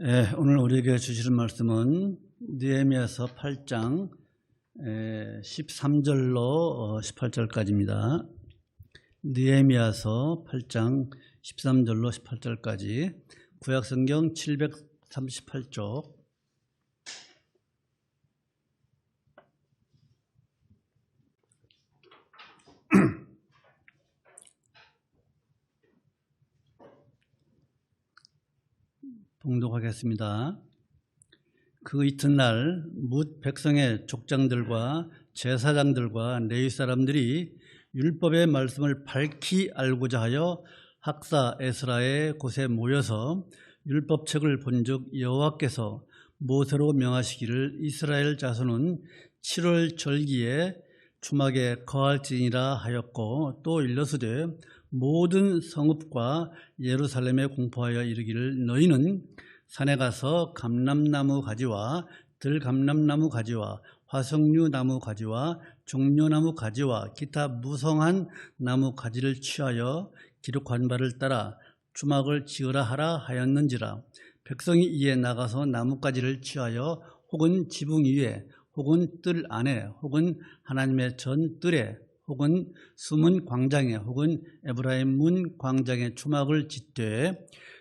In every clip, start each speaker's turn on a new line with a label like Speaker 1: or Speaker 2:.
Speaker 1: 오늘 우리에게 주시는 말씀은 느헤미야서 8장 13절로 18절까지입니다. 느헤미야서 8장 13절로 18절까지 구약성경 738쪽 봉독하겠습니다. 그 이튿날 뭇 백성의 족장들과 제사장들과 레위 사람들이 율법의 말씀을 밝히 알고자 하여 학사 에스라의 곳에 모여서 율법책을 본즉 여호와께서 모세로 명하시기를 이스라엘 자손은 7월 절기에 주막에 거할지니라 하였고, 또 일러스되 모든 성읍과 예루살렘에 공포하여 이르기를 너희는 산에 가서 감람나무 가지와 들감람나무 가지와 화석류 나무 가지와 종려나무 가지와 기타 무성한 나무 가지를 취하여 기록한 바를 따라 주막을 지으라 하라 하였는지라. 백성이 이에 나가서 나뭇가지를 취하여 혹은 지붕 위에 혹은 뜰 안에 혹은 하나님의 전 뜰에 혹은 수문 광장에 혹은 에브라임 문 광장에 주막을 짓되,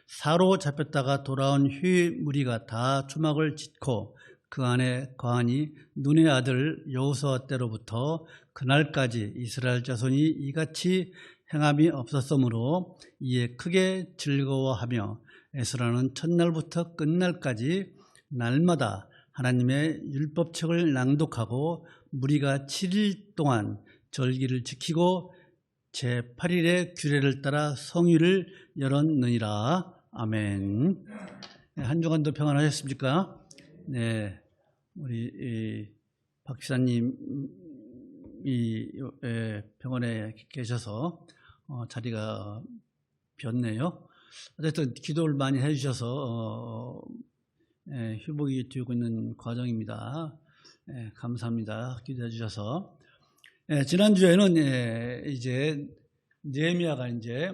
Speaker 1: 사로잡혔다가 돌아온 휴의 무리가 다 주막을 짓고 그 안에 거하니 눈의 아들 여호수아 때로부터 그날까지 이스라엘 자손이 이같이 행함이 없었으므로 이에 크게 즐거워하며 에스라는 첫날부터 끝날까지 날마다 하나님의 율법책을 낭독하고 무리가 7일 동안 절기를 지키고 제8일의 규례를 따라 성위를 열었느니라. 아멘. 한 주간도 평안하셨습니까? 네, 우리 박 기사님이 병원에 계셔서 자리가 비었네요. 어쨌든 기도를 많이 해주셔서 휴복이 되고 있는 과정입니다. 감사합니다. 기도해 주셔서. 지난주에는 이제 느헤미야가 이제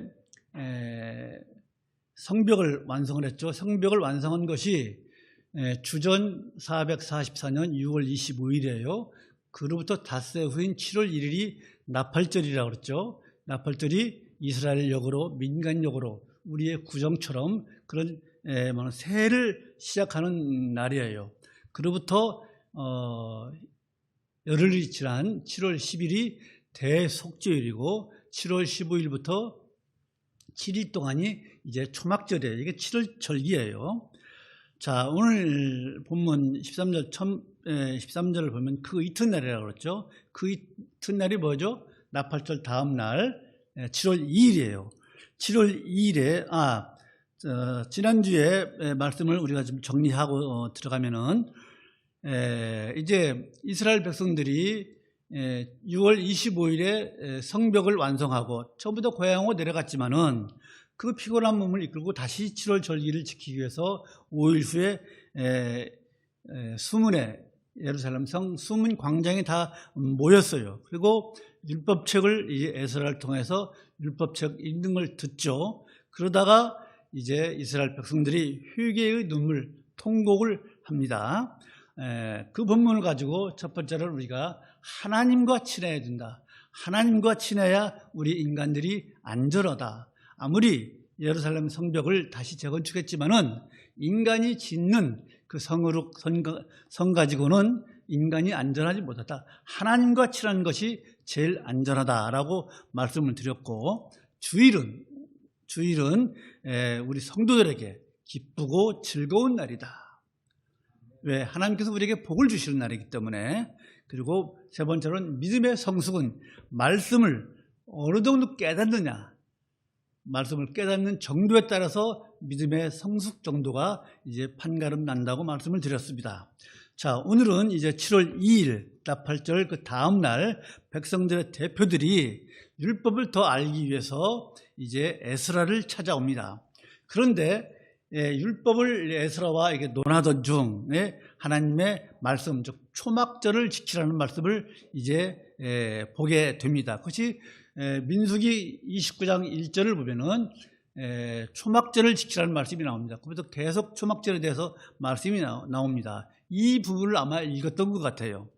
Speaker 1: 성벽을 완성을 했죠. 성벽을 완성한 것이 주전 444년 6월 25일이에요. 그로부터 닷새 후인 7월 1일이 나팔절이라고 그랬죠. 나팔절이 이스라엘 역으로, 민간 역으로 우리의 구정처럼 그런 새해를 시작하는 날이에요. 그로부터 열흘이 지난 7월 10일이 대속죄일이고 7월 15일부터 7일 동안이 이제 초막절이에요. 이게 7월 절기예요. 자, 오늘 본문 13절을 보면 그 이튿날이라고 그랬죠. 그 이튿날이 뭐죠? 나팔절 다음 날 7월 2일이에요. 7월 2일에 지난주에 말씀을 우리가 좀 정리하고 들어가면은 이제 이스라엘 백성들이 6월 25일에 성벽을 완성하고 처음부터 고향으로 내려갔지만은 그 피곤한 몸을 이끌고 다시 7월 절기를 지키기 위해서 5일 후에 수문에 예루살렘 성 수문 광장에 다 모였어요. 그리고 율법책을 이제 에스라를 통해서 율법책 읽는 걸 듣죠. 그러다가 이제 이스라엘 백성들이 회개의 눈물, 통곡을 합니다. 그 본문을 가지고 첫 번째로 우리가 하나님과 친해야 된다. 하나님과 친해야 우리 인간들이 안전하다. 아무리 예루살렘 성벽을 다시 재건축했지만은 인간이 짓는 그 성 가지고는 인간이 안전하지 못하다. 하나님과 친한 것이 제일 안전하다라고 말씀을 드렸고, 주일은 우리 성도들에게 기쁘고 즐거운 날이다. 왜? 하나님께서 우리에게 복을 주시는 날이기 때문에. 그리고 세 번째로는 믿음의 성숙은 말씀을 어느 정도 깨닫느냐, 말씀을 깨닫는 정도에 따라서 믿음의 성숙 정도가 이제 판가름 난다고 말씀을 드렸습니다. 자, 오늘은 이제 7월 2일 나팔절 그 다음 날 백성들의 대표들이 율법을 더 알기 위해서 이제 에스라를 찾아옵니다. 그런데 율법을 에스라와 이게 논하던 중에 하나님의 말씀, 즉 초막절을 지키라는 말씀을 이제 보게 됩니다. 그것이 민수기 29장 1절을 보면은 초막절을 지키라는 말씀이 나옵니다. 그래서 계속 초막절에 대해서 말씀이 나옵니다. 이 부분을 아마 읽었던 것 같아요.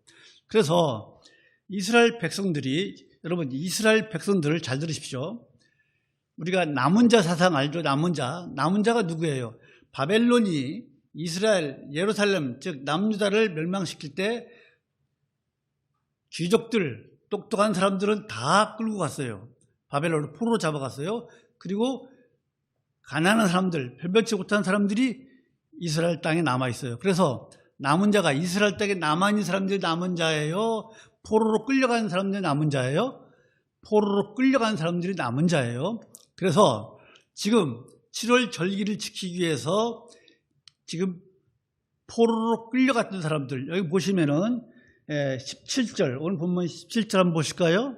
Speaker 1: 그래서 이스라엘 백성들이, 여러분 이스라엘 백성들을 잘 들으십시오. 우리가 남은 자 사상 알죠? 남은 자가 누구예요? 바벨론이 이스라엘, 예루살렘, 즉 남유다를 멸망시킬 때 귀족들, 똑똑한 사람들은 다 끌고 갔어요. 바벨론을 포로로 잡아갔어요. 그리고 가난한 사람들, 변변치 못한 사람들이 이스라엘 땅에 남아있어요. 그래서 남은 자가 이스라엘 땅에 남아있는 사람들이 남은 자예요? 포로로 끌려간 사람들이 남은 자예요? 포로로 끌려간 사람들이 남은 자예요. 그래서 지금 7월 절기를 지키기 위해서 지금 포로로 끌려갔던 사람들, 여기 보시면은 17절, 오늘 본문 17절 한번 보실까요?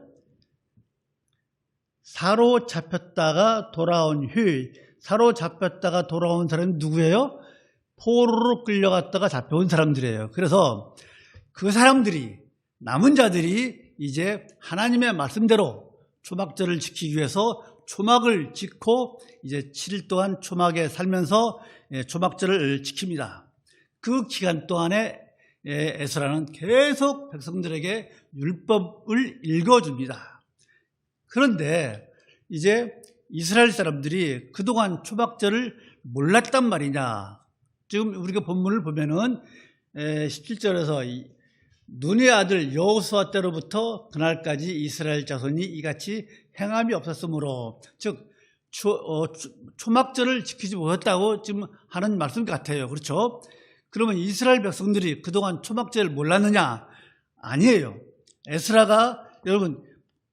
Speaker 1: 사로잡혔다가 돌아온 휴일, 사로잡혔다가 돌아온 사람이 누구예요? 포로로 끌려갔다가 잡혀온 사람들이에요. 그래서 그 사람들이, 남은 자들이 이제 하나님의 말씀대로 초막절을 지키기 위해서 초막을 짓고 이제 7일 동안 초막에 살면서 초막절을 지킵니다. 그 기간 동안에 에스라는 계속 백성들에게 율법을 읽어줍니다. 그런데 이제 이스라엘 사람들이 그동안 초막절을 몰랐단 말이냐. 지금 우리가 본문을 보면은 17절에서 눈의 아들 여호수아 때로부터 그날까지 이스라엘 자손이 이같이 행함이 없었으므로, 즉 초막절을 지키지 못했다고 지금 하는 말씀 같아요. 그렇죠? 그러면 이스라엘 백성들이 그동안 초막절을 몰랐느냐? 아니에요. 에스라가, 여러분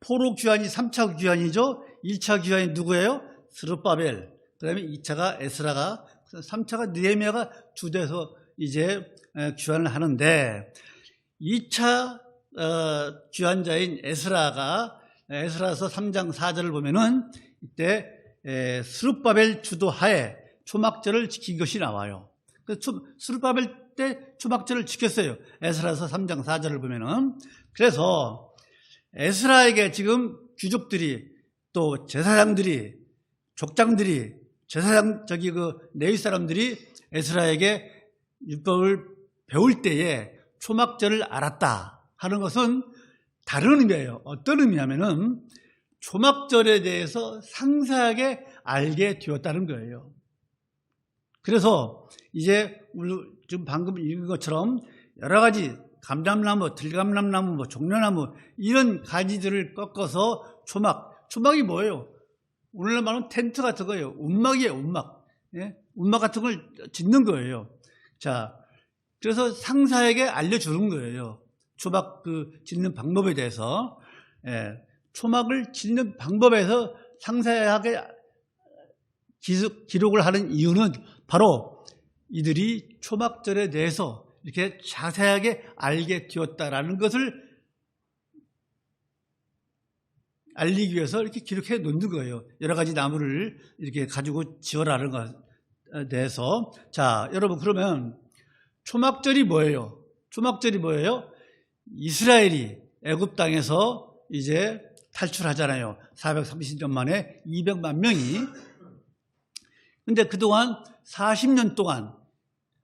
Speaker 1: 포로 귀환이 3차 귀환이죠. 1차 귀환이 누구예요? 스룹바벨. 그 다음에 2차가 에스라가, 3차가 느헤미야가 주도해서 이제 귀환을 하는데, 2차 귀환자인 에스라서 3장 4절을 보면은 이때 스룹바벨 주도하에 초막절을 지킨 것이 나와요. 스룹바벨 때 초막절을 지켰어요. 에스라서 3장 4절을 보면은. 그래서 에스라에게 지금 귀족들이, 또 제사장들이, 족장들이, 레위 사람들이 에스라에게 율법을 배울 때에 초막절을 알았다 하는 것은 다른 의미예요. 어떤 의미냐면은 초막절에 대해서 상세하게 알게 되었다는 거예요. 그래서 이제 지금 방금 읽은 것처럼 여러 가지 감람나무, 들감람나무, 종려나무 이런 가지들을 꺾어서 초막이 뭐예요? 오늘날 말하면 텐트 같은 거예요. 움막이에요, 움막. 움막 같은 걸 짓는 거예요. 자, 그래서 상사에게 알려주는 거예요. 초막 짓는 방법에 대해서. 초막을 짓는 방법에서 상세하게 기록을 하는 이유는 바로 이들이 초막절에 대해서 이렇게 자세하게 알게 되었다라는 것을 알리기 위해서 이렇게 기록해 놓는 거예요. 여러 가지 나무를 이렇게 가지고 지어라는 것에 대해서. 자, 여러분, 그러면 초막절이 뭐예요? 초막절이 뭐예요? 이스라엘이 애굽 땅에서 이제 탈출하잖아요. 430년 만에 200만 명이. 근데 그동안 40년 동안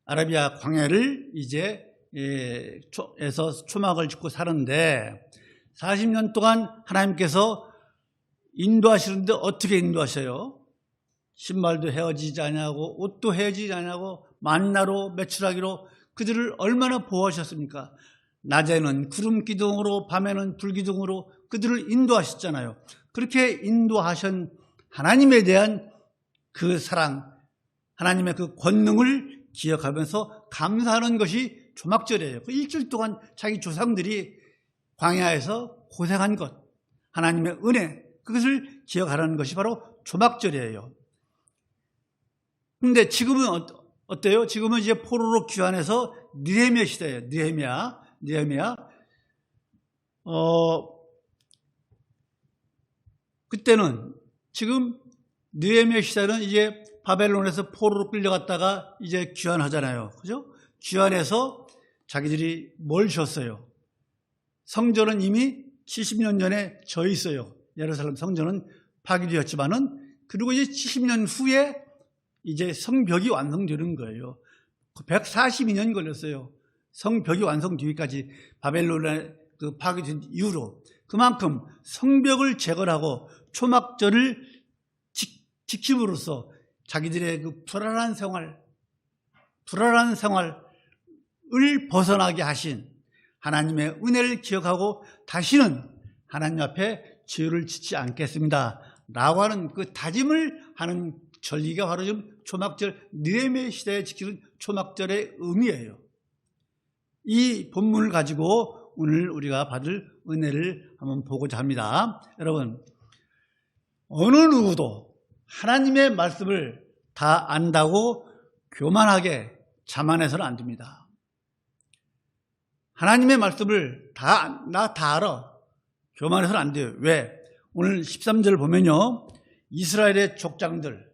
Speaker 1: 아라비아 광야를 이제 에서 초막을 짓고 사는데, 40년 동안 하나님께서 인도하시는데 어떻게 인도하셔요? 신발도 헤어지지 않냐고, 옷도 헤어지지 않냐고, 만나로 매출하기로 그들을 얼마나 보호하셨습니까? 낮에는 구름 기둥으로, 밤에는 불 기둥으로 그들을 인도하셨잖아요. 그렇게 인도하신 하나님에 대한 그 사랑, 하나님의 그 권능을 기억하면서 감사하는 것이 초막절이에요. 그 일주일 동안 자기 조상들이 광야에서 고생한 것, 하나님의 은혜, 그것을 기억하라는 것이 바로 초막절이에요. 근데 지금은 어때요? 지금은 이제 포로로 귀환해서 느헤미야 시대예요. 느헤미야. 그때는 지금 느헤미야 시대는 이제 바벨론에서 포로로 끌려갔다가 이제 귀환하잖아요. 그죠? 귀환해서 자기들이 뭘 지었어요? 성전은 이미 70년 전에 져 있어요. 예루살렘 성전은 파괴되었지만은 그리고 이제 70년 후에 이제 성벽이 완성되는 거예요. 142년 걸렸어요. 성벽이 완성되기까지 바벨론의 그 파괴된 이후로. 그만큼 성벽을 재건하고 초막절을 지킴으로써 자기들의 그 불안한 생활을 벗어나게 하신 하나님의 은혜를 기억하고 다시는 하나님 앞에 죄를 짓지 않겠습니다 라고 하는 그 다짐을 하는 절기가 바로 지금 초막절, 느헤미야 시대에 지키는 초막절의 의미예요. 이 본문을 가지고 오늘 우리가 받을 은혜를 한번 보고자 합니다. 여러분, 어느 누구도 하나님의 말씀을 다 안다고 교만하게 자만해서는 안 됩니다. 하나님의 말씀을 나 다 알아. 교만해서는 안 돼요. 왜? 오늘 13절을 보면요. 이스라엘의 족장들,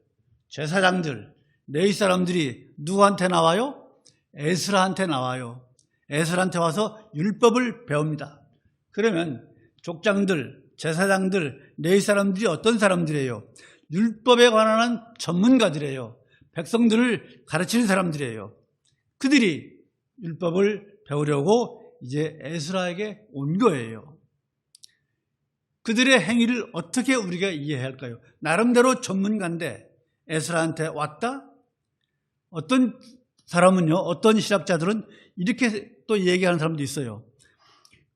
Speaker 1: 제사장들, 레위 사람들이 누구한테 나와요? 에스라한테 나와요. 에스라한테 와서 율법을 배웁니다. 그러면 족장들, 제사장들, 레위 사람들이 어떤 사람들이에요? 율법에 관한 전문가들이에요. 백성들을 가르치는 사람들이에요. 그들이 율법을 배우려고 이제 에스라에게 온 거예요. 그들의 행위를 어떻게 우리가 이해해야 할까요? 나름대로 전문가인데 에스라한테 왔다? 어떤 사람은요, 어떤 신학자들은 이렇게 또 얘기하는 사람도 있어요.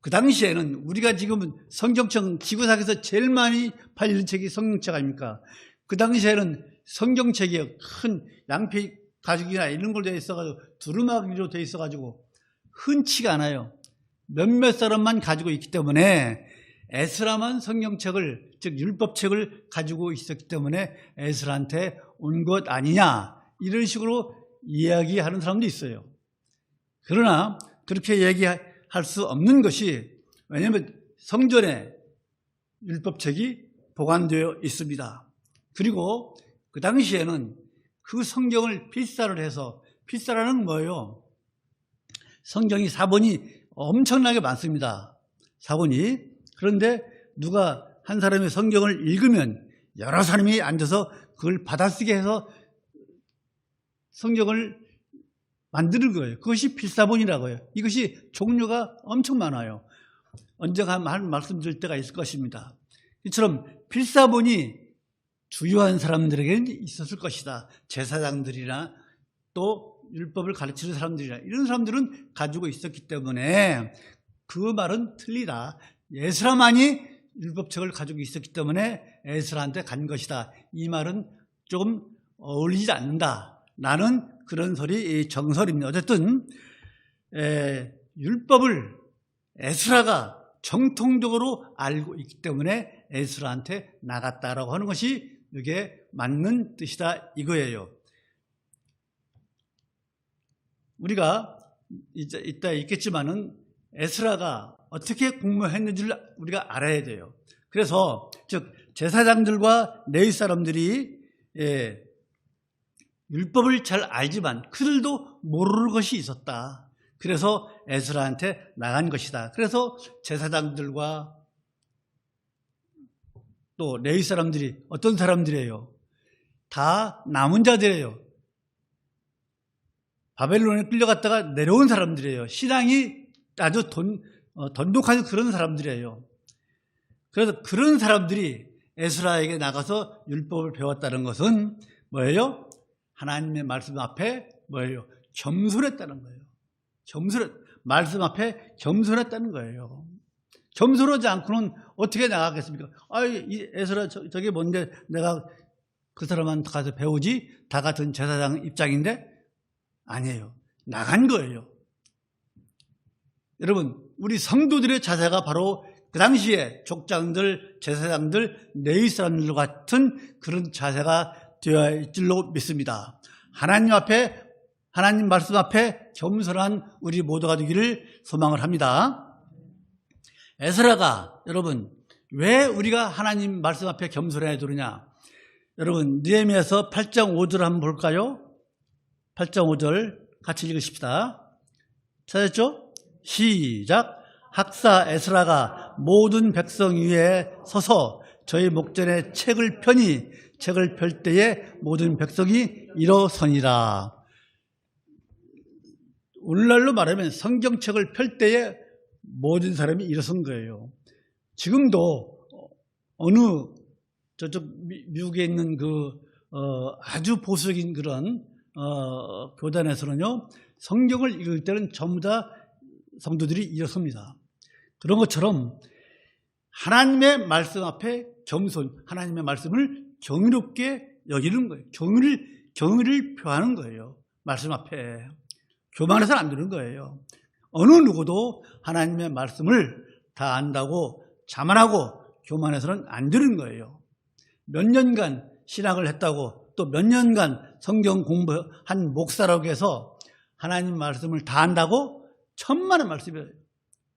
Speaker 1: 그 당시에는 우리가 지금은 성경책, 지구상에서 제일 많이 팔리는 책이 성경책 아닙니까? 그 당시에는 성경책이 큰 양피 가죽이나 이런 걸로 되어 있어가지고 두루마기로 되어 있어가지고 흔치가 않아요. 몇몇 사람만 가지고 있기 때문에 에스라만 성경책을, 즉 율법책을 가지고 있었기 때문에 에스라한테 온 것 아니냐, 이런 식으로 이야기하는 사람도 있어요. 그러나 그렇게 얘기할 수 없는 것이, 왜냐하면 성전에 율법책이 보관되어 있습니다. 그리고 그 당시에는 그 성경을 필사를 해서, 필사라는 뭐예요? 성경이 사본이 엄청나게 많습니다. 사본이. 그런데 누가 한 사람의 성경을 읽으면 여러 사람이 앉아서 그걸 받아쓰게 해서 성경을 만드는 거예요. 그것이 필사본이라고 해요. 이것이 종류가 엄청 많아요. 언젠가 한 말씀드릴 때가 있을 것입니다. 이처럼 필사본이 주요한 사람들에게는 있었을 것이다. 제사장들이나 또 율법을 가르치는 사람들이나 이런 사람들은 가지고 있었기 때문에 그 말은 틀리다. 에스라만이 율법책을 가지고 있었기 때문에 에스라한테 간 것이다. 이 말은 조금 어울리지 않는다. 나는 그런 소리, 정설입니다. 어쨌든 율법을 에스라가 정통적으로 알고 있기 때문에 에스라한테 나갔다라고 하는 것이 이게 맞는 뜻이다 이거예요. 우리가 이따 있겠지만은 에스라가 어떻게 공부했는지를 우리가 알아야 돼요. 그래서 즉 제사장들과 레위 사람들이 율법을 잘 알지만 그들도 모르는 것이 있었다. 그래서 에스라한테 나간 것이다. 그래서 제사장들과 또 레위 사람들이 어떤 사람들이에요? 다 남은 자들이에요. 바벨론에 끌려갔다가 내려온 사람들이에요. 신앙이 아주 돈독한 그런 사람들이에요. 그래서 그런 사람들이 에스라에게 나가서 율법을 배웠다는 것은 뭐예요? 하나님의 말씀 앞에 뭐예요? 겸손했다는 거예요. 말씀 앞에 겸손했다는 거예요. 겸손하지 않고는 어떻게 나가겠습니까? 이 에스라 저게 뭔데 내가 그 사람한테 가서 배우지? 다 같은 제사장 입장인데? 아니에요. 나간 거예요. 여러분, 우리 성도들의 자세가 바로 그 당시에 족장들, 제사장들, 레위 사람들 같은 그런 자세가 되어야 할 줄로 믿습니다. 하나님 말씀 앞에 겸손한 우리 모두가 되기를 소망을 합니다. 에스라가 여러분 왜 우리가 하나님 말씀 앞에 겸손해야 되느냐? 여러분 느헤미야서 8장 5절 한번 볼까요? 8장 5절 같이 읽으십시다. 찾았죠? 시작. 학사 에스라가 모든 백성 위에 서서 저희 목전에 책을 펴니 책을 펼 때에 모든 백성이 일어서니라. 오늘날로 말하면 성경책을 펼 때에 모든 사람이 일어선 거예요. 지금도 어느 저쪽 미국에 있는 아주 보수적인 그런 교단에서는요, 성경을 읽을 때는 전부 다 성도들이 일어섭니다. 그런 것처럼 하나님의 말씀 앞에 겸손, 하나님의 말씀을 경이롭게 여기는 거예요. 경의를 표하는 거예요. 말씀 앞에. 교만해서는 안 되는 거예요. 어느 누구도 하나님의 말씀을 다 안다고 자만하고 교만해서는 안 되는 거예요. 몇 년간 신학을 했다고 또 몇 년간 성경 공부한 목사라고 해서 하나님 말씀을 다 안다고 천만의 말씀이에요.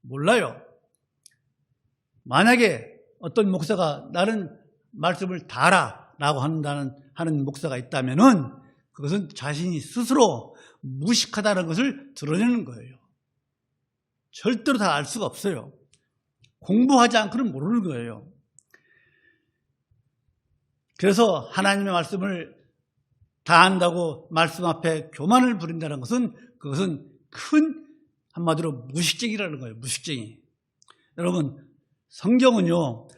Speaker 1: 몰라요. 만약에 어떤 목사가 나는 말씀을 다 알아 라고 하는 목사가 있다면은 그것은 자신이 스스로 무식하다는 것을 드러내는 거예요. 절대로 다 알 수가 없어요. 공부하지 않고는 모르는 거예요. 그래서 하나님의 말씀을 다 안다고 말씀 앞에 교만을 부린다는 것은 그것은 큰 한마디로 무식쟁이라는 거예요. 무식쟁이. 여러분, 성경은요,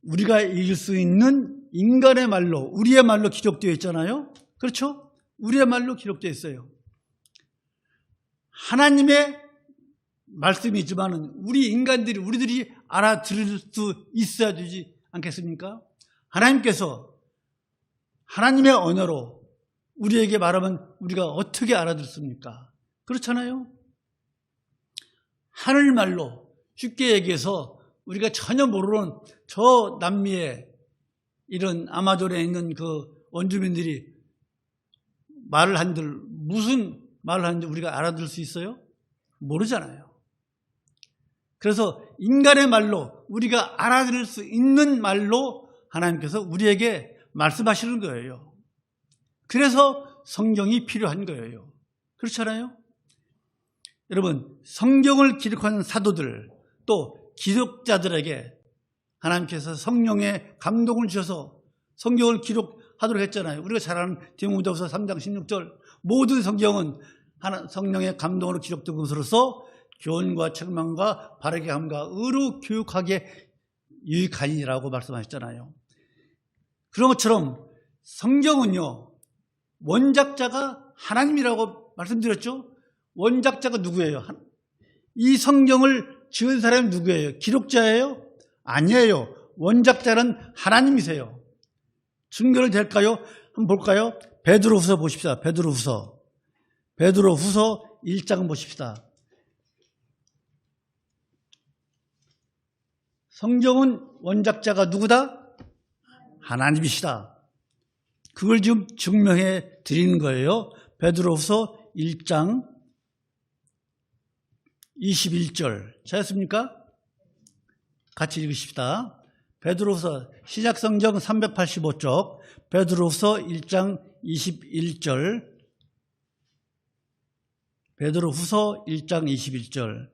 Speaker 1: 우리가 읽을 수 있는 인간의 말로, 우리의 말로 기록되어 있잖아요. 그렇죠? 우리의 말로 기록되어 있어요. 하나님의 말씀이지만은 우리 인간들이, 우리들이 알아들을 수 있어야 되지 않겠습니까? 하나님께서 하나님의 언어로 우리에게 말하면 우리가 어떻게 알아듣습니까? 그렇잖아요? 하늘말로 쉽게 얘기해서 우리가 전혀 모르는 저 남미에 이런 아마존에 있는 그 원주민들이 말을 한들 무슨 말을 하는지 우리가 알아들을 수 있어요? 모르잖아요. 그래서 인간의 말로 우리가 알아들을 수 있는 말로 하나님께서 우리에게 말씀하시는 거예요. 그래서 성경이 필요한 거예요. 그렇잖아요? 여러분, 성경을 기록하는 사도들 또 기록자들에게 하나님께서 성령의 감동을 주셔서 성경을 기록하도록 했잖아요. 우리가 잘 아는 디모데후서 3장 16절 모든 성경은 성령의 감동으로 기록된 것으로서 교훈과 책망과 바르게 함과 의로 교육하게 유익하니라고 말씀하셨잖아요. 그런 것처럼 성경은요, 원작자가 하나님이라고 말씀드렸죠. 원작자가 누구예요? 이 성경을 지은 사람이 누구예요? 기록자예요? 아니에요. 원작자는 하나님이세요. 증거를 될까요? 한번 볼까요? 베드로후서 보십시다. 베드로후서 1장 보십시다. 성경은 원작자가 누구다? 하나님이시다. 그걸 지금 증명해 드리는 거예요. 베드로후서 1장 21절 찾았습니까? 같이 읽으십시다. 베드로후서 시작성경 385쪽 베드로후서 1장 21절 베드로후서 1장 21절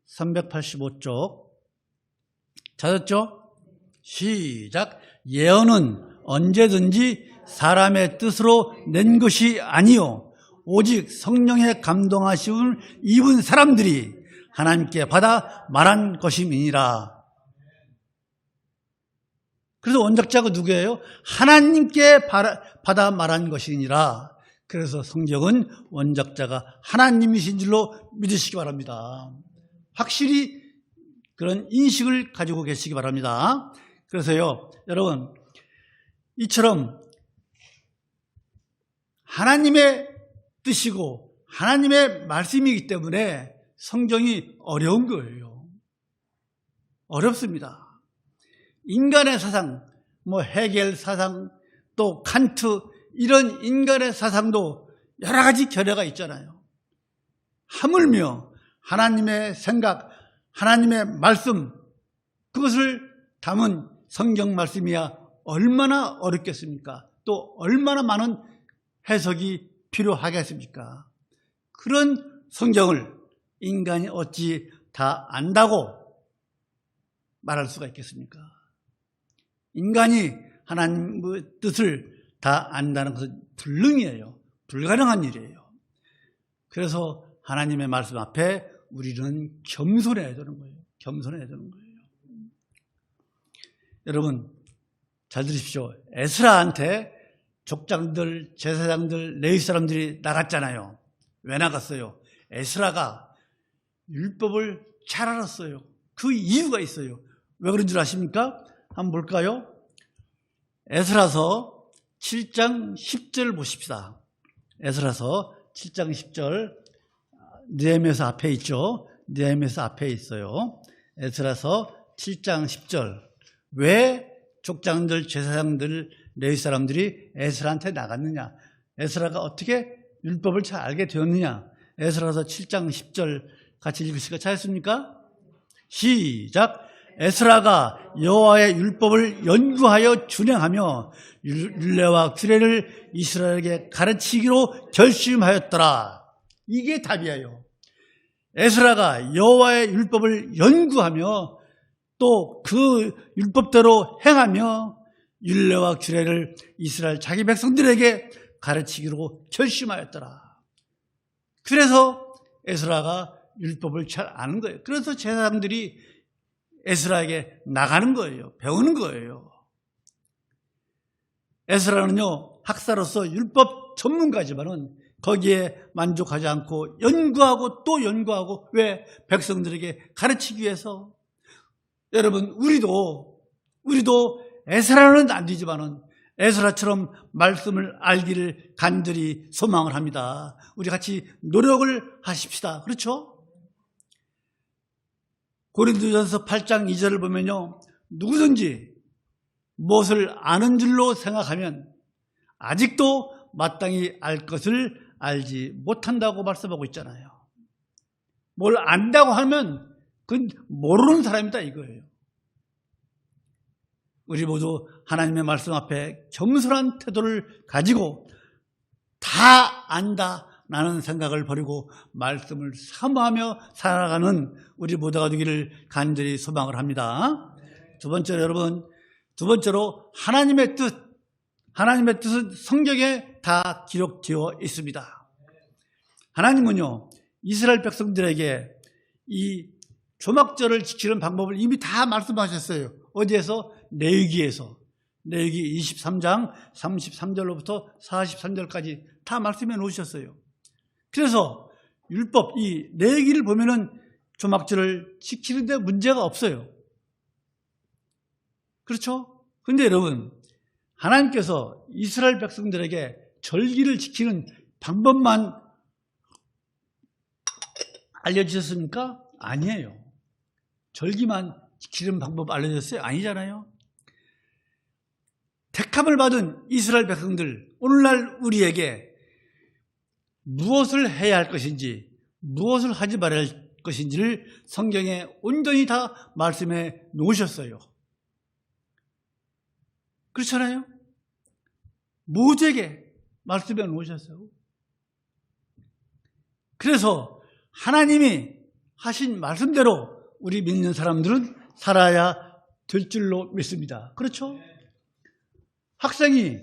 Speaker 1: 385쪽 찾았죠? 시작. 예언은 언제든지 사람의 뜻으로 낸 것이 아니요 오직 성령의 감동하심을 입은 사람들이 하나님께 받아 말한 것임이니라. 그래서 원작자가 누구예요? 하나님께 받아 말한 것이니라. 그래서 성경은 원작자가 하나님이신 줄로 믿으시기 바랍니다. 확실히 그런 인식을 가지고 계시기 바랍니다. 그래서요, 여러분, 이처럼 하나님의 뜻이고 하나님의 말씀이기 때문에 성경이 어려운 거예요. 어렵습니다. 인간의 사상, 헤겔 사상, 또 칸트, 이런 인간의 사상도 여러 가지 결여가 있잖아요. 하물며 하나님의 생각, 하나님의 말씀, 그것을 담은 성경 말씀이야 얼마나 어렵겠습니까? 또 얼마나 많은 해석이 필요하겠습니까? 그런 성경을 인간이 어찌 다 안다고 말할 수가 있겠습니까? 인간이 하나님의 뜻을 다 안다는 것은 불능이에요. 불가능한 일이에요. 그래서 하나님의 말씀 앞에 우리는 겸손해야 되는 거예요. 겸손해야 되는 거예요. 여러분 잘 들으십시오. 에스라한테 족장들, 제사장들, 레위 사람들이 나갔잖아요. 왜 나갔어요? 에스라가 율법을 잘 알았어요. 그 이유가 있어요. 왜 그런 줄 아십니까? 한번 볼까요? 에스라서 7장 10절 보십시다. 에스라서 7장 10절 느헤미야 앞에 있죠. 느헤미야 앞에 있어요. 에스라서 7장 10절 왜 족장들, 제사장들, 레위 사람들이 에스라한테 나갔느냐? 에스라가 어떻게 율법을 잘 알게 되었느냐? 에스라서 7장 10절 같이 읽으시니까 잘했습니까? 시작! 에스라가 여호와의 율법을 연구하여 준행하며 율례와 규례를 이스라엘에게 가르치기로 결심하였더라. 이게 답이에요. 에스라가 여호와의 율법을 연구하며 또 그 율법대로 행하며 율례와 규례를 이스라엘 자기 백성들에게 가르치기로 결심하였더라. 그래서 에스라가 율법을 잘 아는 거예요. 그래서 제사장들이 에스라에게 나가는 거예요. 배우는 거예요. 에스라는요, 학사로서 율법 전문가지만은 거기에 만족하지 않고 연구하고 또 연구하고 왜? 백성들에게 가르치기 위해서. 여러분, 우리도 에스라는 안 되지만은 에스라처럼 말씀을 알기를 간절히 소망을 합니다. 우리 같이 노력을 하십시다. 그렇죠? 고린도전서 8장 2절을 보면요, 누구든지 무엇을 아는 줄로 생각하면 아직도 마땅히 알 것을 알지 못한다고 말씀하고 있잖아요. 뭘 안다고 하면 그건 모르는 사람이다 이거예요. 우리 모두 하나님의 말씀 앞에 겸손한 태도를 가지고 다 안다 라는 생각을 버리고 말씀을 사모하며 살아가는 우리 모두가 되기를 간절히 소망을 합니다. 두 번째로 여러분, 두 번째로 하나님의 뜻은 성경에 다 기록되어 있습니다. 하나님은요, 이스라엘 백성들에게 이 조막절을 지키는 방법을 이미 다 말씀하셨어요. 어디에서? 레위기에서. 레위기 23장 33절로부터 43절까지 다 말씀해 놓으셨어요. 그래서 율법, 이 레위기를 보면은 조막절을 지키는데 문제가 없어요. 그렇죠? 근데 여러분, 하나님께서 이스라엘 백성들에게 절기를 지키는 방법만 알려주셨습니까? 아니에요. 절기만 지키는 방법 알려줬어요? 아니잖아요. 택함을 받은 이스라엘 백성들, 오늘날 우리에게 무엇을 해야 할 것인지, 무엇을 하지 말아야 할 것인지를 성경에 온전히 다 말씀해 놓으셨어요. 그렇잖아요? 모두에게 말씀해 놓으셨어요. 그래서 하나님이 하신 말씀대로 우리 믿는 사람들은 살아야 될 줄로 믿습니다. 그렇죠? 학생이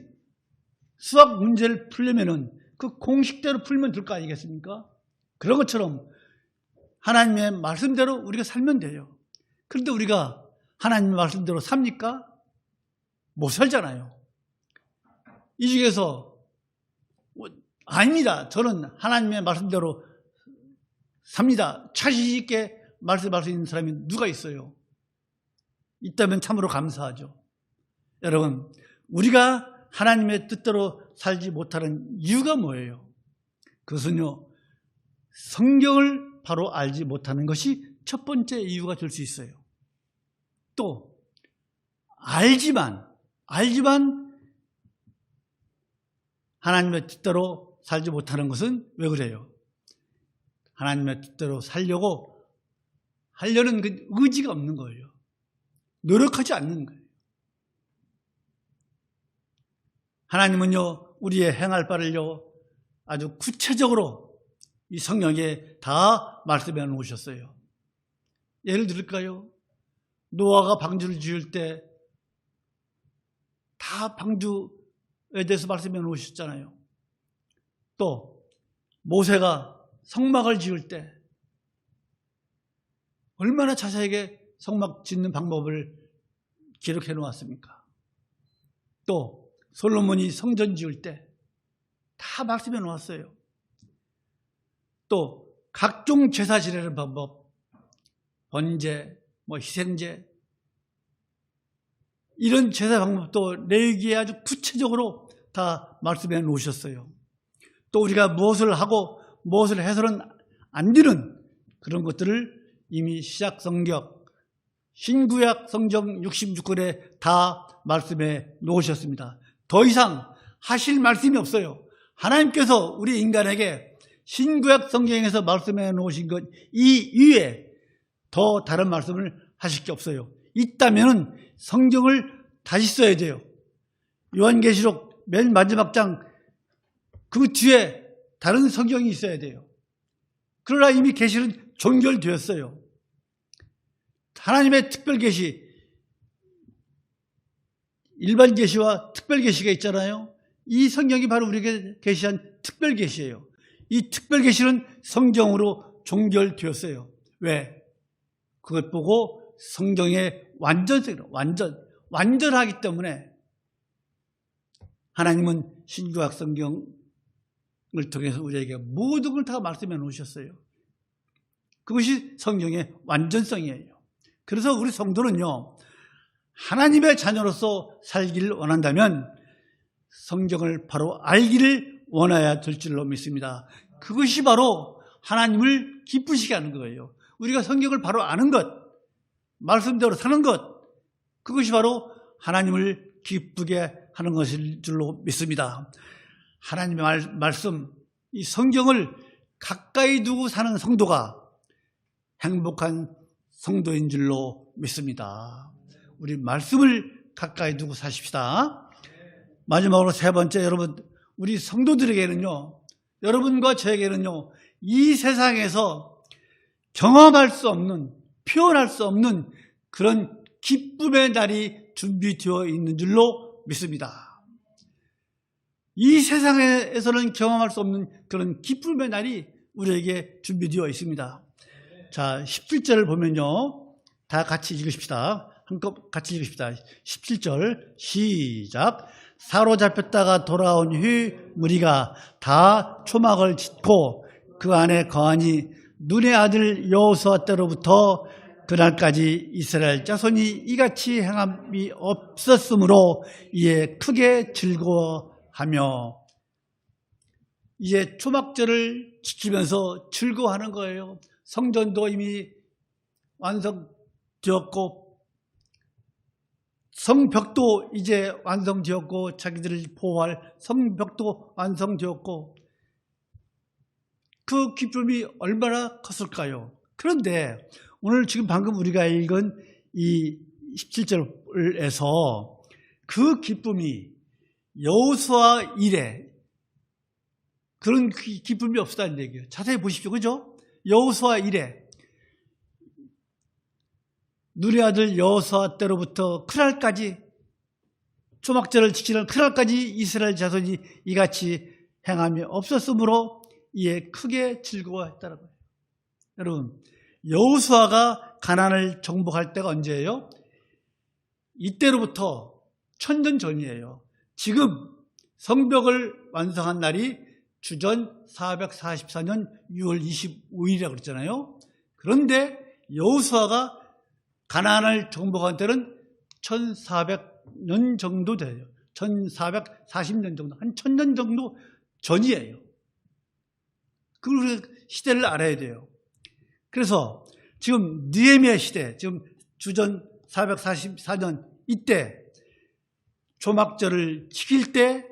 Speaker 1: 수학 문제를 풀려면은 그 공식대로 풀면 될 거 아니겠습니까? 그런 것처럼 하나님의 말씀대로 우리가 살면 돼요. 그런데 우리가 하나님의 말씀대로 삽니까? 못 살잖아요. 이 중에서 아닙니다. 저는 하나님의 말씀대로 삽니다. 자신 있게 말씀할 수 있는 사람이 누가 있어요? 있다면 참으로 감사하죠. 여러분, 우리가 하나님의 뜻대로 살지 못하는 이유가 뭐예요? 그것은요, 성경을 바로 알지 못하는 것이 첫 번째 이유가 될 수 있어요. 또 알지만 하나님의 뜻대로 살지 못하는 것은 왜 그래요? 하나님의 뜻대로 하려는 그 의지가 없는 거예요. 노력하지 않는 거예요. 하나님은요, 우리의 행할 바를요, 아주 구체적으로 이 성경에 다 말씀해 놓으셨어요. 예를 들을까요? 노아가 방주를 지을 때 다 방주에 대해서 말씀해 놓으셨잖아요. 또 모세가 성막을 지을 때 얼마나 자세하게 성막 짓는 방법을 기록해 놓았습니까? 또 솔로몬이 성전 지을 때 다 말씀해 놓았어요. 또 각종 제사 지내는 방법, 번제, 희생제, 이런 제사 방법도 레위기에 아주 구체적으로 다 말씀해 놓으셨어요. 또 우리가 무엇을 하고 무엇을 해서는 안 되는 그런 것들을 이미 시작 성경, 신구약 성경 66권에 다 말씀해 놓으셨습니다. 더 이상 하실 말씀이 없어요. 하나님께서 우리 인간에게 신구약 성경에서 말씀해 놓으신 것 이외에 더 다른 말씀을 하실 게 없어요. 있다면 성경을 다시 써야 돼요. 요한계시록 맨 마지막 장 그 뒤에 다른 성경이 있어야 돼요. 그러나 이미 계시는 종결되었어요. 하나님의 특별 계시, 일반 계시와 특별 계시가 있잖아요. 이 성경이 바로 우리에게 계시한 특별 계시예요. 이 특별 계시는 성경으로 종결되었어요. 왜? 그것 보고 성경의 완전성으로 완전하기 때문에 하나님은 신구약 성경을 통해서 우리에게 모든 걸 다 말씀해 놓으셨어요. 그것이 성경의 완전성이에요. 그래서 우리 성도는요, 하나님의 자녀로서 살기를 원한다면 성경을 바로 알기를 원해야 될 줄로 믿습니다. 그것이 바로 하나님을 기쁘시게 하는 거예요. 우리가 성경을 바로 아는 것, 말씀대로 사는 것, 그것이 바로 하나님을 기쁘게 하는 것일 줄로 믿습니다. 하나님의 말씀, 이 성경을 가까이 두고 사는 성도가 행복한 성도인 줄로 믿습니다. 우리 말씀을 가까이 두고 사십시다. 마지막으로 세 번째, 여러분, 우리 성도들에게는요, 여러분과 저에게는요, 이 세상에서 경험할 수 없는, 표현할 수 없는 그런 기쁨의 날이 준비되어 있는 줄로 믿습니다. 이 세상에서는 경험할 수 없는 그런 기쁨의 날이 우리에게 준비되어 있습니다. 자, 17절을 보면요, 다 같이 읽으십시다. 한껏 같이 읽으십시다. 17절 시작. 사로잡혔다가 돌아온 후 무리가 다 초막을 짓고 그 안에 거하니 눈의 아들 여호수아 때로부터 그날까지 이스라엘 자손이 이같이 행함이 없었으므로 이에 크게 즐거워하며, 이제 초막절을 지키면서 즐거워하는 거예요. 성전도 이미 완성되었고 성벽도 이제 완성되었고 자기들을 보호할 성벽도 완성되었고 그 기쁨이 얼마나 컸을까요? 그런데 오늘 지금 방금 우리가 읽은 이 17절에서 그 기쁨이 여호수아 이래 그런 기쁨이 없었다는 얘기예요. 자세히 보십시오. 그죠? 여호수아 이래 눈의 아들 여호수아 때로부터 그날까지 초막절을 지키는 그날까지 이스라엘 자손이 이같이 행함이 없었으므로 이에 크게 즐거워했다는 거예요. 여러분, 여호수아가 가나안을 정복할 때가 언제예요? 이때로부터 천년 전이에요. 지금 성벽을 완성한 날이 주전 444년 6월 25일이라고 그랬잖아요. 그런데 여호수아가 가나안을 정복한 때는 1400년 정도 돼요. 1440년 정도, 한 1000년 정도 전이에요. 그 시대를 알아야 돼요. 그래서 지금 느헤미야 시대, 지금 주전 444년 이때 초막절을 지킬 때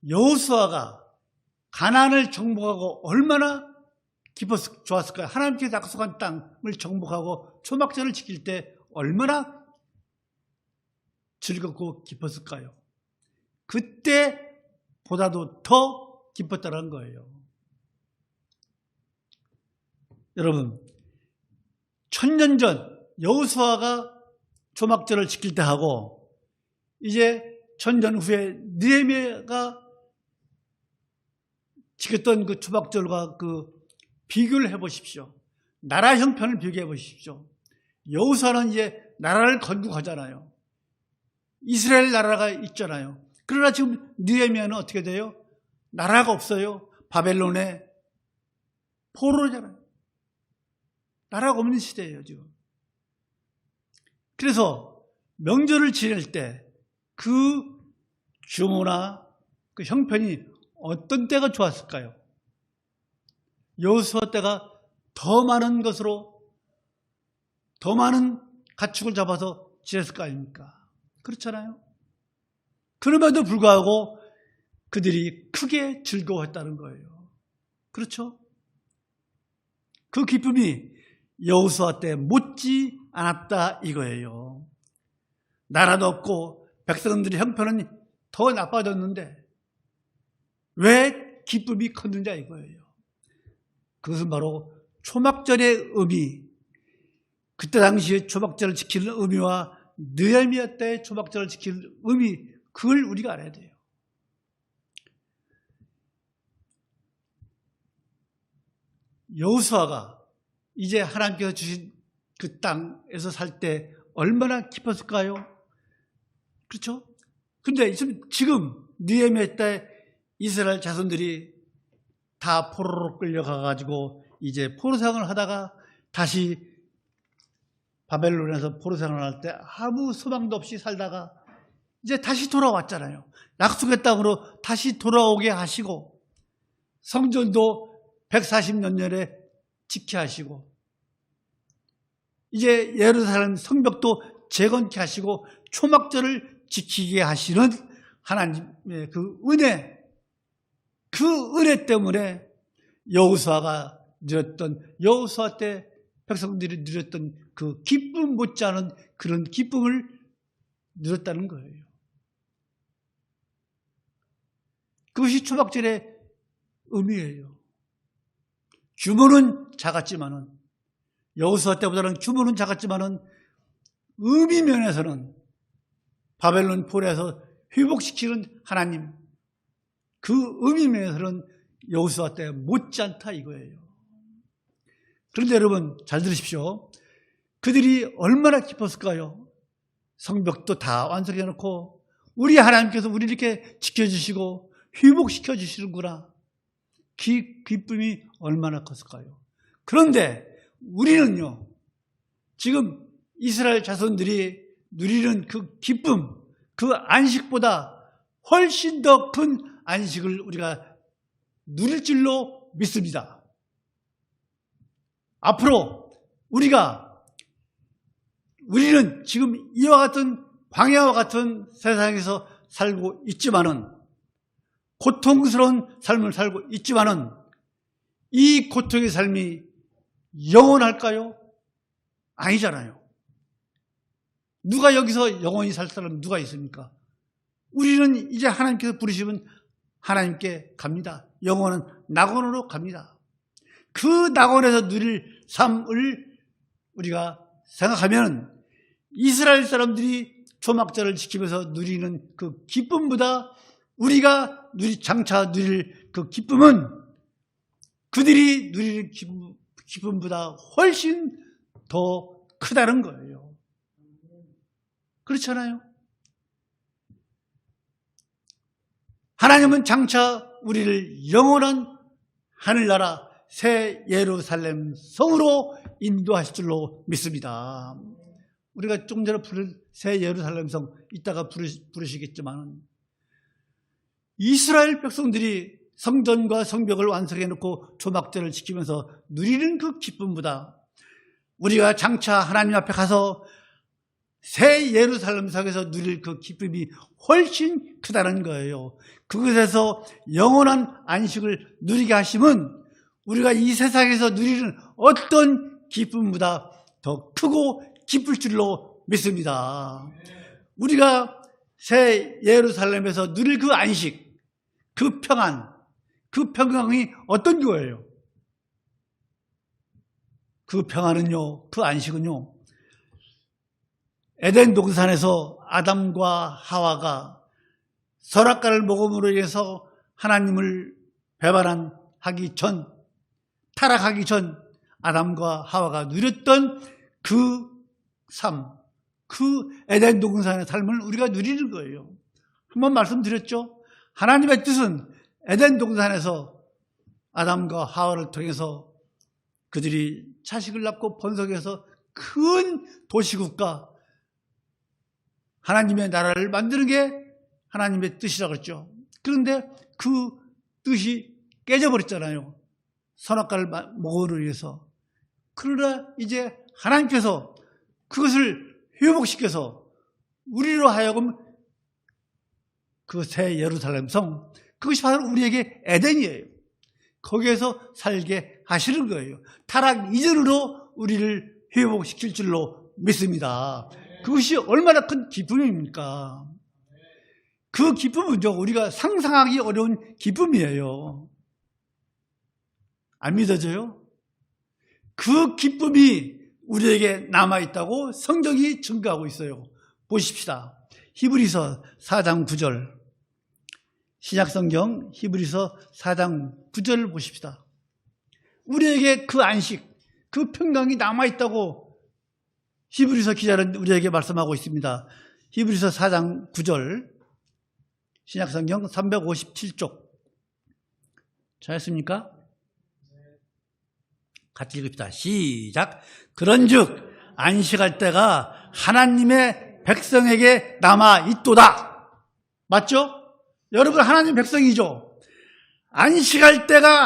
Speaker 1: 여호수아가 가나안을 정복하고 얼마나 기뻤을, 좋았을까요? 하나님께서 약속한 땅을 정복하고 초막절을 지킬 때 얼마나 즐겁고 기뻤을까요? 그때보다도 더 기뻤다는 거예요. 여러분, 1000년 전 여호수아가 초막절을 지킬 때 하고 이제 천년 후에 느헤미야가 지켰던 그 초막절과 그 비교를 해보십시오. 나라 형편을 비교해 보십시오. 여호수아는 이제 나라를 건국하잖아요. 이스라엘 나라가 있잖아요. 그러나 지금 느헤미야는 어떻게 돼요? 나라가 없어요. 바벨론의 포로잖아요. 나라가 없는 시대예요, 지금. 그래서 명절을 지낼 때 그 규모나 그 형편이 어떤 때가 좋았을까요? 여호수아 때가 더 많은 것으로 더 많은 가축을 잡아서 지냈을 거 아닙니까? 그렇잖아요. 그럼에도 불구하고 그들이 크게 즐거워했다는 거예요. 그렇죠? 그 기쁨이 여호수아 때 못지 않았다 이거예요. 나라도 없고 백성들의 형편은 더 나빠졌는데 왜 기쁨이 컸느냐 이거예요. 그것은 바로 초막절의 의미, 그때 당시에 초막절을 지키는 의미와 느헤미야 때의 초막절을 지키는 의미, 그걸 우리가 알아야 돼요. 여호수아가 이제 하나님께서 주신 그 땅에서 살 때 얼마나 기뻤을까요? 그렇죠? 근데 지금 느헤미야 때 이스라엘 자손들이 다 포로로 끌려가가지고 이제 포로생활을 하다가 다시 바벨론에서 포로생활을 할 때 아무 소망도 없이 살다가 이제 다시 돌아왔잖아요. 약속의 땅으로 다시 돌아오게 하시고 성전도 140년 전에 지켜 하시고 이제 예루살렘 성벽도 재건케 하시고 초막절을 지키게 하시는 하나님의 그 은혜, 그 은혜 때문에 여호수아가 누렸던, 여호수아 때 백성들이 누렸던 그 기쁨 못지않은 그런 기쁨을 누렸다는 거예요. 그것이 초막절의 의미예요. 규모는 작았지만은, 여호수아 때보다는 규모는 작았지만은 의미 면에서는 바벨론 포로에서 회복시키는 하나님, 그 의미 면에서는 여호수아 때 못지않다 이거예요. 그런데 여러분 잘 들으십시오. 그들이 얼마나 기뻤을까요? 성벽도 다 완성해놓고 우리 하나님께서 우리 이렇게 지켜주시고 회복시켜 주시는구나. 기쁨이 얼마나 컸을까요? 그런데 우리는요, 지금 이스라엘 자손들이 누리는 그 기쁨, 그 안식보다 훨씬 더 큰 안식을 우리가 누릴 줄로 믿습니다. 앞으로 우리는 지금 이와 같은 광야와 같은 세상에서 살고 있지만은, 고통스러운 삶을 살고 있지만은, 이 고통의 삶이 영원할까요? 아니잖아요. 누가 여기서 영원히 살 사람 누가 있습니까? 우리는 이제 하나님께서 부르시면 하나님께 갑니다. 영원은 낙원으로 갑니다. 그 낙원에서 누릴 삶을 우리가 생각하면 이스라엘 사람들이 초막절을 지키면서 누리는 그 기쁨보다 우리가 장차 누릴 그 기쁨은 그들이 누리는 기쁨보다 훨씬 더 크다는 거예요. 그렇잖아요? 하나님은 장차 우리를 영원한 하늘나라 새 예루살렘 성으로 인도하실 줄로 믿습니다. 우리가 조금 전에 부른 새 예루살렘 성 이따가 부르시겠지만 이스라엘 백성들이 성전과 성벽을 완성해놓고 초막절을 지키면서 누리는 그 기쁨보다 우리가 장차 하나님 앞에 가서 새 예루살렘 성에서 누릴 그 기쁨이 훨씬 크다는 거예요. 그곳에서 영원한 안식을 누리게 하시면 우리가 이 세상에서 누리는 어떤 기쁨보다 더 크고 기쁠 줄로 믿습니다. 우리가 새 예루살렘에서 누릴 그 안식, 그 평안, 그 평강이 어떤 거예요? 그 평안은요, 그 안식은요, 에덴 동산에서 아담과 하와가 선악과를 먹음으로 인해서 하나님을 배반하기 전, 타락하기 전 아담과 하와가 누렸던 그 삶, 그 에덴 동산의 삶을 우리가 누리는 거예요. 한번 말씀드렸죠? 하나님의 뜻은 에덴 동산에서 아담과 하와를 통해서 그들이 자식을 낳고 번성해서 큰 도시국가 하나님의 나라를 만드는 게 하나님의 뜻이라고 그랬죠. 그런데 그 뜻이 깨져버렸잖아요. 선악과를 먹음으로 인해서. 그러나 이제 하나님께서 그것을 회복시켜서 우리로 하여금 그 새 예루살렘 성, 그것이 바로 우리에게 에덴이에요. 거기에서 살게 하시는 거예요. 타락 이전으로 우리를 회복시킬 줄로 믿습니다. 그것이 얼마나 큰 기쁨입니까? 그 기쁨은요, 우리가 상상하기 어려운 기쁨이에요. 안 믿어져요? 그 기쁨이 우리에게 남아있다고 성경이 증거하고 있어요. 보십시다. 히브리서 4장 9절. 신약성경 히브리서 4장 9절을 보십시다. 우리에게 그 안식, 그 평강이 남아있다고 히브리서 기자는 우리에게 말씀하고 있습니다. 히브리서 4장 9절. 신약성경 357쪽. 잘했습니까? 같이 읽읍시다. 시작. 그런즉 안식할 때가 하나님의 백성에게 남아 있도다. 맞죠? 여러분 하나님 백성이죠. 안식할 때가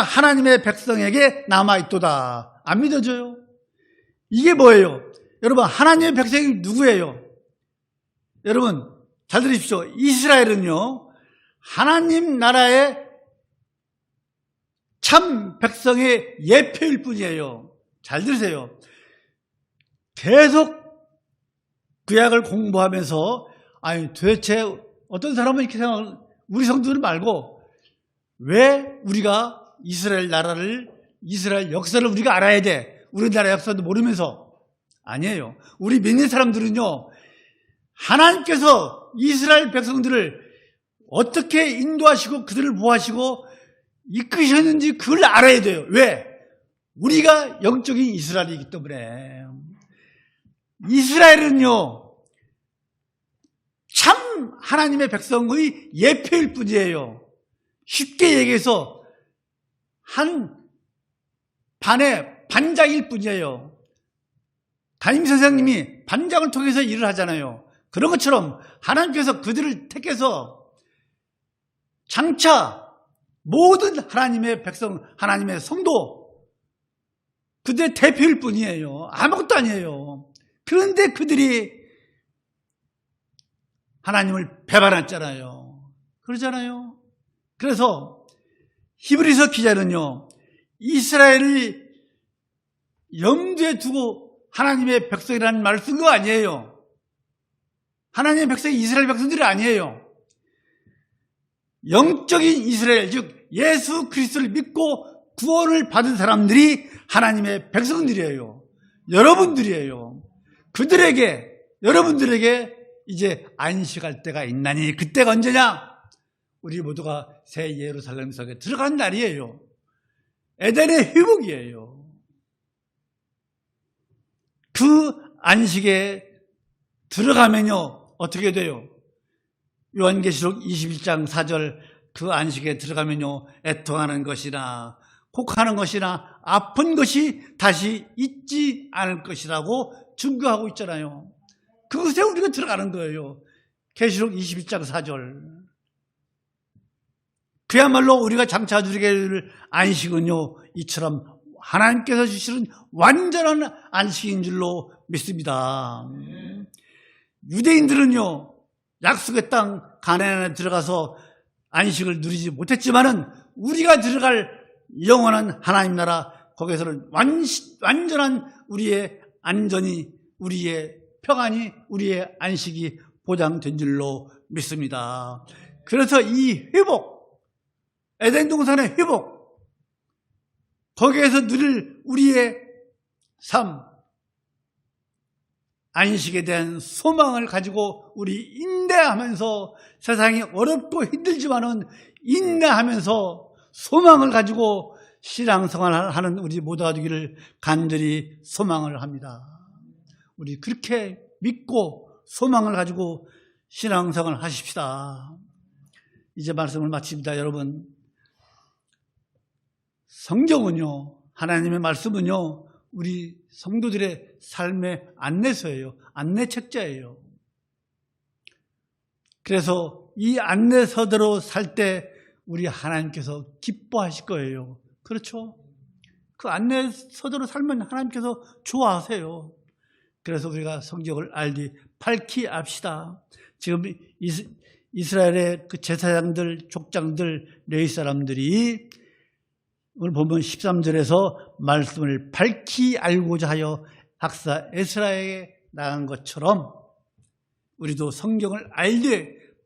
Speaker 1: 하나님의 백성에게 남아 있도다. 안 믿어져요? 이게 뭐예요? 여러분 하나님의 백성이 누구예요? 여러분 잘 들으십시오. 이스라엘은요 하나님 나라의 참 백성의 예표일 뿐이에요. 잘 들으세요. 계속 구약을 공부하면서 아니 도대체 어떤 사람은 이렇게 생각을, 우리 성도들 말고 왜 우리가 이스라엘 나라를, 이스라엘 역사를 우리가 알아야 돼? 우리나라 역사도 모르면서. 아니에요. 우리 믿는 사람들은요 하나님께서 이스라엘 백성들을 어떻게 인도하시고 그들을 보호하시고 이끄셨는지 그걸 알아야 돼요. 왜? 우리가 영적인 이스라엘이기 때문에. 이스라엘은요 참 하나님의 백성의 예표일 뿐이에요. 쉽게 얘기해서 한 반의 반장일 뿐이에요. 담임선생님이 반장을 통해서 일을 하잖아요. 그런 것처럼 하나님께서 그들을 택해서 장차 모든 하나님의 백성, 하나님의 성도, 그들의 대표일 뿐이에요. 아무것도 아니에요. 그런데 그들이 하나님을 배반했잖아요. 그러잖아요. 그래서 히브리서 기자는요, 이스라엘을 염두에 두고 하나님의 백성이라는 말을 쓴 거 아니에요. 하나님의 백성이 이스라엘 백성들이 아니에요. 영적인 이스라엘, 즉 예수 그리스도를 믿고 구원을 받은 사람들이 하나님의 백성들이에요. 여러분들이에요. 그들에게, 여러분들에게 이제 안식할 때가 있나니 그때가 언제냐? 우리 모두가 새 예루살렘 성에 들어간 날이에요. 에덴의 회복이에요. 그 안식에 들어가면요 어떻게 돼요? 요한계시록 21장 4절 그 안식에 들어가면요 애통하는 것이나 곡하는 것이나 아픈 것이 다시 있지 않을 것이라고 증거하고 있잖아요. 그것에 우리가 들어가는 거예요. 계시록 21장 4절. 그야말로 우리가 장차 누리게 될 안식은요 이처럼 하나님께서 주시는 완전한 안식인 줄로 믿습니다. 유대인들은요 약속의 땅 가나안에 들어가서 안식을 누리지 못했지만은 우리가 들어갈 영원한 하나님 나라, 거기에서는 완전한 우리의 안전이, 우리의 평안이, 우리의 안식이 보장된 줄로 믿습니다. 그래서 이 회복, 에덴 동산의 회복, 거기에서 누릴 우리의 삶, 안식에 대한 소망을 가지고 우리 인내하면서 세상이 어렵고 힘들지만은 인내하면서 소망을 가지고 신앙생활을 하는 우리 모두가 되기를 간절히 소망을 합니다. 우리 그렇게 믿고 소망을 가지고 신앙생활을 하십시다. 이제 말씀을 마칩니다. 여러분, 성경은요, 하나님의 말씀은요, 우리 성도들의 삶의 안내서예요. 안내책자예요. 그래서 이 안내서대로 살 때 우리 하나님께서 기뻐하실 거예요. 그렇죠? 그 안내서대로 살면 하나님께서 좋아하세요. 그래서 우리가 성경을 알리 밝히 압시다. 지금 이스라엘의 그 제사장들, 족장들, 레위 사람들이 오늘 보면 13절에서 말씀을 밝히 알고자 하여 학사 에스라에게 나간 것처럼 우리도 성경을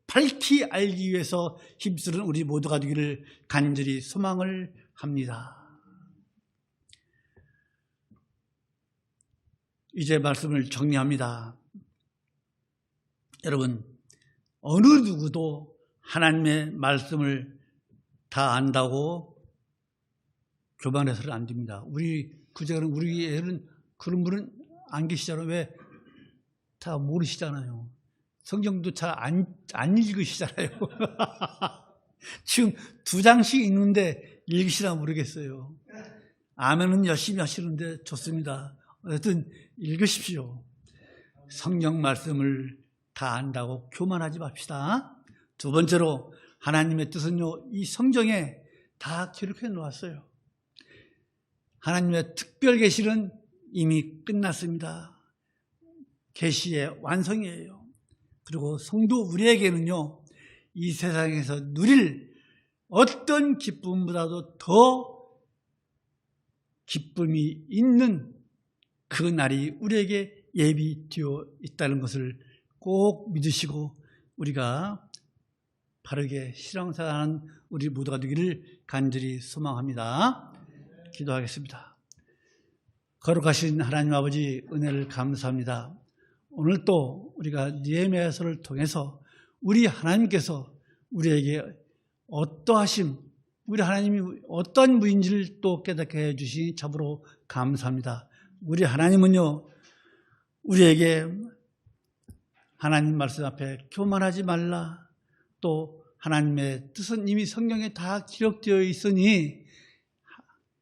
Speaker 1: 밝히 알기 위해서 힘쓰는 우리 모두가 되기를 간절히 소망을 합니다. 이제 말씀을 정리합니다. 여러분, 어느 누구도 하나님의 말씀을 다 안다고 교만해서는 안 됩니다. 우리 애는 그런 분은 안 계시잖아요. 왜? 다 모르시잖아요. 성경도 잘 안 읽으시잖아요. 지금 2장씩 읽는데 읽으시나 모르겠어요. 아멘은 열심히 하시는데 좋습니다. 어쨌든 읽으십시오. 성경 말씀을 다 안다고 교만하지 맙시다. 두 번째로 하나님의 뜻은요, 이 성경에 다 기록해 놓았어요. 하나님의 특별 계시는 이미 끝났습니다. 계시의 완성이에요. 그리고 성도 우리에게는요, 이 세상에서 누릴 어떤 기쁨보다도 더 기쁨이 있는 그 날이 우리에게 예비되어 있다는 것을 꼭 믿으시고 우리가 바르게 신앙생활하는 우리 모두가 되기를 간절히 소망합니다. 기도하겠습니다. 거룩하신 하나님 아버지, 은혜를 감사합니다. 오늘 또 우리가 느헤미야서를 통해서 우리 하나님께서 우리에게 어떠하심, 우리 하나님이 어떤 분인지를 또 깨닫게 해주시니 참으로 감사합니다. 우리 하나님은요, 우리에게 하나님 말씀 앞에 교만하지 말라, 또 하나님의 뜻은 이미 성경에 다 기록되어 있으니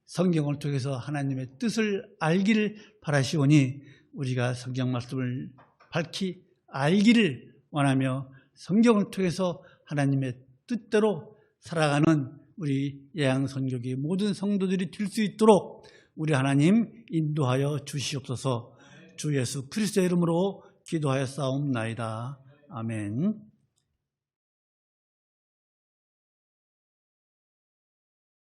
Speaker 1: 성경을 통해서 하나님의 뜻을 알기를 바라시오니 우리가 성경 말씀을 밝히 알기를 원하며 성경을 통해서 하나님의 뜻대로 살아가는 우리 예양선교기 모든 성도들이 될 수 있도록 우리 하나님 인도하여 주시옵소서. 주 예수 그리스도의 이름으로 기도하여 싸움나이다. 아멘.